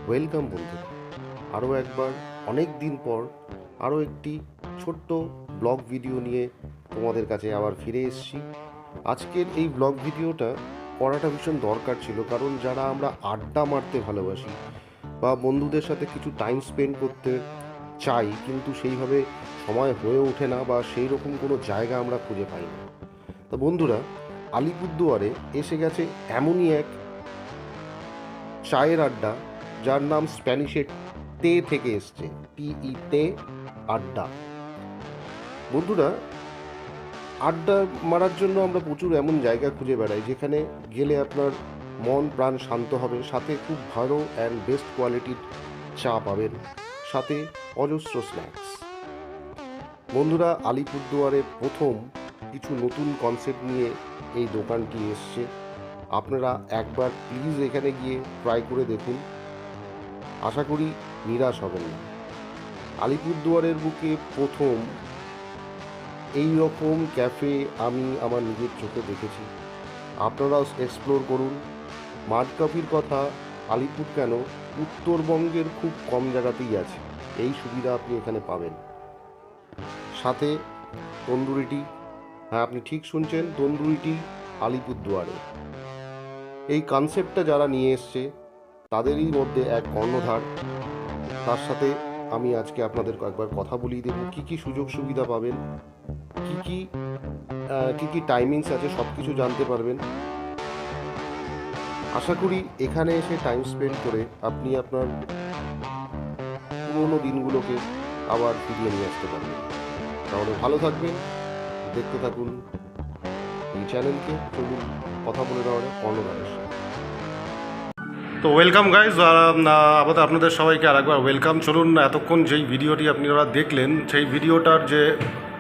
Welcome বন্ধুরা, আরও একবার অনেক দিন পর আরও একটি ছোট্ট ব্লগ ভিডিও নিয়ে তোমাদের কাছে আবার ফিরে এসেছি। আজকের এই ব্লগ ভিডিওটা করাটা ভীষণ দরকার ছিল, কারণ যারা আমরা আড্ডা মারতে ভালোবাসি বা বন্ধুদের সাথে কিছু টাইম স্পেন্ড করতে চাই, কিন্তু সেইভাবে সময় হয়ে ওঠে না বা সেই রকম কোনো জায়গা আমরা খুঁজে পাই না। তো বন্ধুরা, আলিপুরদুয়ারে এসে গেছে এমনই এক চায়ের আড্ডা যার নাম স্প্যানিশের তে থেকে এসছে, তে আড্ডা। বন্ধুরা, আড্ডা মারার জন্য আমরা প্রচুর এমন জায়গা খুঁজে বেড়াই যেখানে গেলে আপনার মন প্রাণ শান্ত হবে, সাথে খুব ভালো অ্যান্ড বেস্ট কোয়ালিটির চা পাবেন, সাথে অজস্র স্ন্যাক্স। বন্ধুরা, আলিপুরদুয়ারে প্রথম কিছু নতুন কনসেপ্ট নিয়ে এই দোকানটি এসছে। আপনারা একবার প্লিজ এখানে গিয়ে ট্রাই করে দেখুন, আশা করি নিরাশ হবেন না। আলিপুরদুয়ারের বুকে প্রথম এই রকম ক্যাফে আমি আমার নিজের চোখে দেখেছি। আপনারাও এক্সপ্লোর করুন। মাড কফির কথা আলিপুর কেন, উত্তরবঙ্গের খুব কম জায়গাতেই আছে, এই সুবিধা আপনি এখানে পাবেন। সাথে তন্দুরিটি, হ্যাঁ আপনি ঠিক শুনছেন, তন্দুরিটি আলিপুরদুয়ারে। এই কনসেপ্টটা যারা নিয়ে এসছে তাদেরই মধ্যে এক কর্ণধার। তার সাথে আমি আজকে আপনাদের একবার কথা বলিয়ে দেবো কী কী সুযোগ সুবিধা পাবেন, কী কী টাইমিংস আছে, সব কিছু জানতে পারবেন। আশা করি এখানে এসে টাইম স্পেন্ড করে আপনি আপনার পুরোনো দিনগুলোকে আবার ফিরিয়ে নিয়ে আসতে পারবেন। তাহলে ভালো থাকবেন, দেখতে থাকুন এই চ্যানেলকে। চলুন কথা বলে দেওয়া যায় কর্ণধারের সাথে। তো ওয়েলকাম গাইজ, আবার আপনাদের সবাইকে আরেকবার ওয়েলকাম। চলুন, এতক্ষণ যেই ভিডিওটি আপনারা দেখলেন সেই ভিডিওটার যে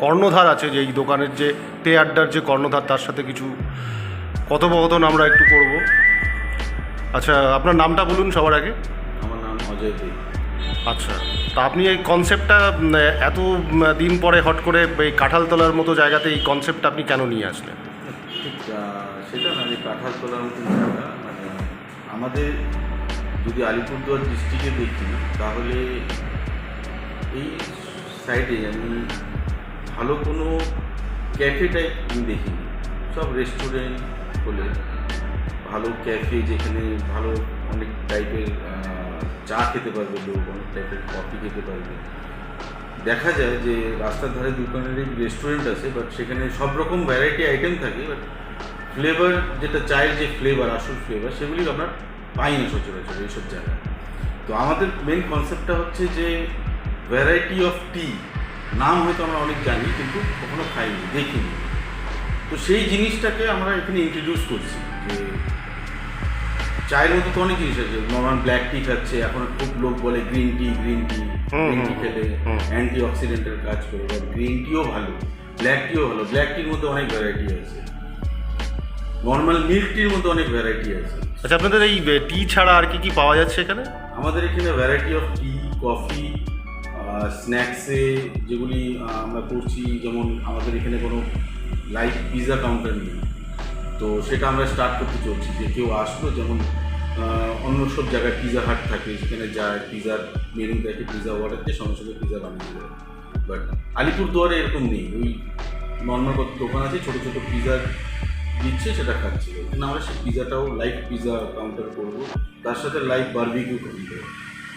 কর্ণধার আছে, যে এই দোকানের যে তে আড্ডার যে কর্ণধার, তার সাথে কিছু কথোপকথন আমরা একটু করব। আচ্ছা, আপনার নামটা বলুন সবার আগে। আমার নাম অজয় দে। আচ্ছা, তা আপনি এই কনসেপ্টটা এত দিন পরে হট করে এই কাঁঠালতলার মতো জায়গাতে এই কনসেপ্টটা আপনি কেন নিয়ে আসলেন? ঠিক সেটা না, যে কাঁঠালতলার মতন জায়গা, মানে আমাদের যদি আলিপুরদুয়ার ডিস্ট্রিক্টে দেখি তাহলে এই সাইডে আমি ভালো কোনো ক্যাফে টাইপ আমি দেখিনি। সব রেস্টুরেন্ট বলে ভালো ক্যাফে, যেখানে ভালো অনেক টাইপের চা খেতে পারবে লোক, অনেক টাইপের কফি খেতে পারবে। দেখা যায় যে রাস্তার ধারে দোকানের রেস্টুরেন্ট আছে, বাট সেখানে সব রকম ভ্যারাইটি আইটেম থাকে, বাট ফ্লেভার, যেটা চায়ের যে ফ্লেভার, আসল ফ্লেভার, সেগুলি আমরা পাই না সচরাচর এইসব জায়গায়। তো আমাদের মেন কনসেপ্টটা হচ্ছে যে ভ্যারাইটি অফ টি। নাম হয়তো আমরা অনেক জানি, কিন্তু কখনো খাইনি, দেখিনি। তো সেই জিনিসটাকে আমরা এখানে ইন্ট্রোডিউস করছি, যে চায়ের মধ্যে তো অনেক জিনিস আছে। নর্মাল ব্ল্যাক টি খাচ্ছে, এখন খুব লোক বলে গ্রিন টি খেলে অ্যান্টি অক্সিডেন্টের কাজ করে, বা গ্রিন টিও ভালো, ব্ল্যাক টিও ভালো। ব্ল্যাক টির মধ্যে অনেক ভ্যারাইটি আছে, নর্মাল মিল্ক টির মধ্যে অনেক ভ্যারাইটি আছে। আচ্ছা, আপনাদের এই টি ছাড়া আর কি কি পাওয়া যাচ্ছে এখানে? আমাদের এখানে ভ্যারাইটি অফ টি, কফি, স্ন্যাক্সে যেগুলি আমরা করছি, যেমন আমাদের এখানে কোনো লাইভ পিৎজা কাউন্টার নেই, তো সেটা আমরা স্টার্ট করতে চলছি। যে কেউ আসলো, যেমন অন্য সব জায়গায় পিৎজা হাট থাকে, সেখানে যায় পিৎজার মেনু দেখে, পিৎজা অর্ডার দিয়ে সঙ্গে সঙ্গে পিৎজা বানিয়ে দেয়। বাট আলিপুরদুয়ারে এরকম নেই। ওই নর্মাল কত দোকান আছে, ছোটো ছোটো পিৎজা দিচ্ছে, সেটা খাচ্ছে। এখানে আমরা সেই পিৎজাটাও লাইভ পিৎজা কাউন্টার করবো, তার সাথে লাইভ বারবিকিউ কাউন্টার,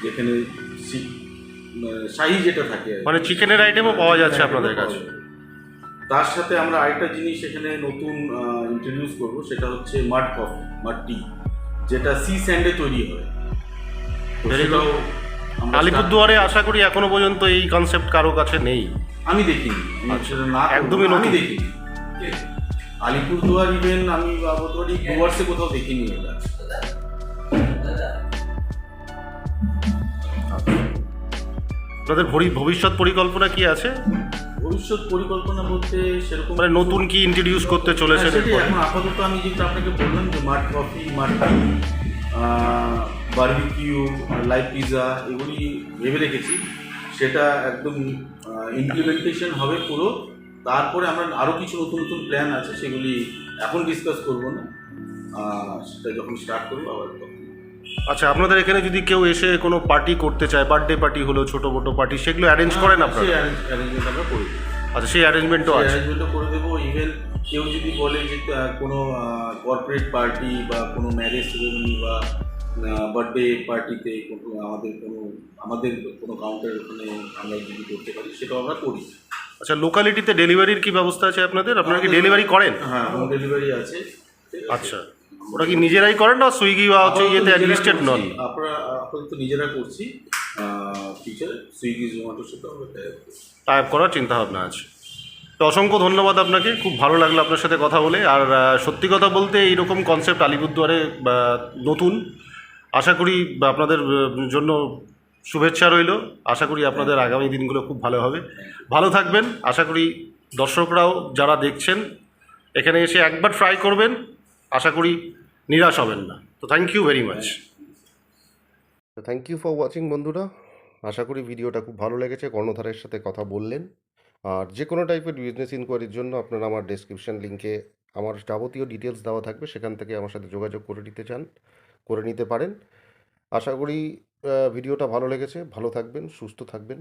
যেখানে শাহি যেটা থাকে, মানে চিকেনের আইটেমও পাওয়া যাচ্ছে আপনাদের কাছে। তার সাথে আমরা আরেকটা জিনিস এখানে নতুন ইন্ট্রোডিউস করবো, সেটা হচ্ছে মাড কফি, মাড টি, যেটা সি স্যান্ডে তৈরি হয়। আলিপুরদুয়ারে আশা করি এখনো পর্যন্ত এই কনসেপ্ট কারো কাছে নেই, আমি দেখিনি। না, একদমই আমি দেখিনি আলিপুরদুয়ার। ইভেন আমি বোধহয় ডুয়ার্সে কোথাও দেখিনি এটা। আপনাদের ভবিষ্যৎ পরিকল্পনা কি আছে? ভবিষ্যৎ পরিকল্পনা বলতে সেরকম মানে নতুন কি ইন্ট্রোডিউস করতে চলেছে? এখন আপাতত আমি যেটা আপনাকে বললাম, যে মাড কফি, মাড টি, বারবিকিউ, লাইভ পিৎজা, এগুলি ভেবে রেখেছি। সেটা একদম ইমপ্লিমেন্টেশন হবে পুরো। তারপরে আমরা আরও কিছু নতুন নতুন প্ল্যান আছে, সেগুলি এখন ডিসকাস করবো না, সেটা যখন স্টার্ট করবো আবার। আচ্ছা, আপনাদের এখানে যদি কেউ এসে কোনো পার্টি করতে চায়, বার্থডে পার্টি হলো, ছোটো মোটো পার্টি, সেগুলো অ্যারেঞ্জ করেন আপনারা? সেই অ্যারেঞ্জমেন্ট আমরা করে দিই। আচ্ছা, সেই অ্যারেঞ্জমেন্টও আছে। অ্যারেঞ্জমেন্টও করে দেবো। ইভেন কেউ যদি বলে যে কোনো কর্পোরেট পার্টি বা কোনো ম্যারেজ সেরেমনি বা বার্থডে পার্টিতে আমাদের কোনো কাউন্টার ওখানে আমরা যদি করতে পারি, সেটাও আমরা করি। আচ্ছা, লোকালিটিতে ডেলিভারির কি ব্যবস্থা আছে আপনাদের? আপনারা কি ডেলিভারি করেন? হ্যাঁ, হোম ডেলিভারি আছে। ঠিক আছে? আচ্ছা, ওটা কি নিজেরাই করেন না সুইগি বা হচ্ছে ইয়েতে লিস্টেড নন? আমরা আপাতত নিজেরা করছি। ফিউচারে সুইগি জোম্যাটোর সাথে আমরা টাইপ করার চিন্তাভাবনা আছে। তো অসংখ্য ধন্যবাদ আপনাকে, খুব ভালো লাগলো আপনার সাথে কথা বলে। আর সত্যি কথা বলতে এইরকম কনসেপ্ট আলিপুরদুয়ারে নতুন। আশা করি আপনাদের জন্য শুভেচ্ছা রইল। আশা করি আপনাদের আগামী দিনগুলো খুব ভালো হবে। ভালো থাকবেন। আশা করি দর্শকরাও যারা দেখছেন এখানে এসে একবার ট্রাই করবেন, আশা করি নিরাশ হবেন না। তো thank you very much. Thank you for watching বন্ধুরা। আশা করি ভিডিওটা খুব ভালো লেগেছে। কর্ণধারের সাথে কথা বললেন। আর যে কোনো টাইপের বিজনেস ইনকোয়ারির জন্য আপনারা আমার ডেসক্রিপশন লিঙ্কে আমার যাবতীয় ডিটেলস দেওয়া থাকবে, সেখান থেকে আমার সাথে যোগাযোগ করে নিতে পারেন। আশা করি ভিডিওটা ভালো লেগেছে। ভালো থাকবেন, সুস্থ থাকবেন।